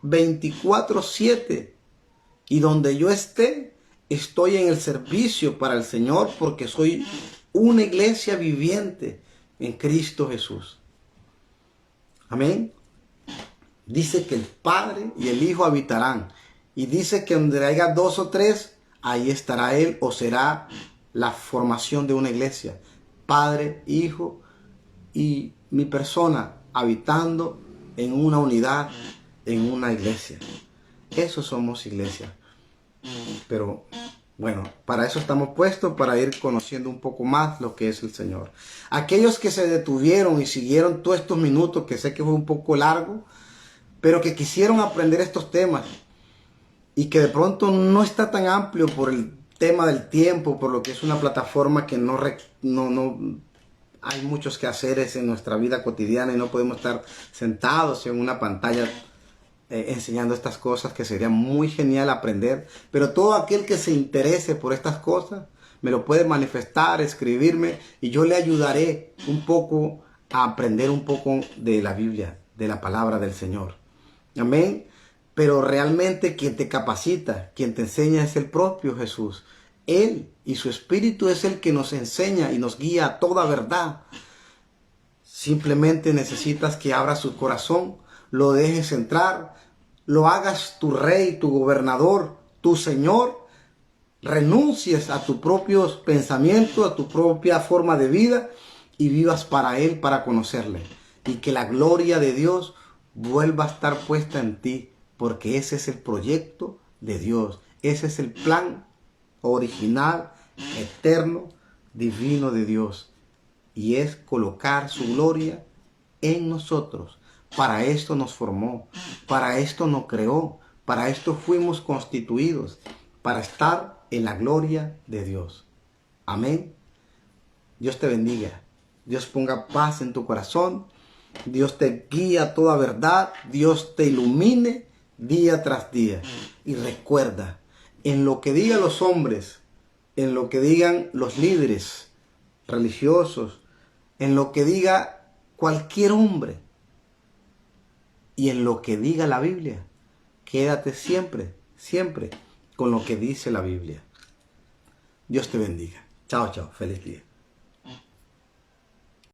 24/7. Y donde yo esté, estoy en el servicio para el Señor, porque soy una iglesia viviente en Cristo Jesús. Amén. Dice que el Padre y el Hijo habitarán. Y dice que donde haya 2 o 3, ahí estará Él, o será la formación de una iglesia. Padre, Hijo y mi persona habitando en una unidad, en una iglesia. Eso somos iglesia. Pero bueno, para eso estamos puestos, para ir conociendo un poco más lo que es el Señor. Aquellos que se detuvieron y siguieron todos estos minutos, que sé que fue un poco largo, pero que quisieron aprender estos temas y que de pronto no está tan amplio por el tema del tiempo, por lo que es una plataforma que no hay muchos quehaceres en nuestra vida cotidiana y no podemos estar sentados en una pantalla enseñando estas cosas que sería muy genial aprender. Pero todo aquel que se interese por estas cosas me lo puede manifestar, escribirme, y yo le ayudaré un poco a aprender un poco de la Biblia, de la palabra del Señor. Amén. Pero realmente quien te capacita, quien te enseña es el propio Jesús. Él y su Espíritu es el que nos enseña y nos guía a toda verdad. Simplemente necesitas que abras su corazón, lo dejes entrar, lo hagas tu rey, tu gobernador, tu Señor. Renuncies a tus propios pensamientos, a tu propia forma de vida, y vivas para Él, para conocerle. Y que la gloria de Dios vuelva a estar puesta en ti, porque ese es el proyecto de Dios. Ese es el plan original, eterno, divino de Dios. Y es colocar su gloria en nosotros. Para esto nos formó, para esto nos creó, para esto fuimos constituidos, para estar en la gloria de Dios. Amén. Dios te bendiga. Dios ponga paz en tu corazón. Dios te guía a toda verdad. Dios te ilumine día tras día. Y recuerda, en lo que digan los hombres, en lo que digan los líderes religiosos, en lo que diga cualquier hombre y en lo que diga la Biblia, quédate siempre, siempre con lo que dice la Biblia. Dios te bendiga. Chao, chao. Feliz día.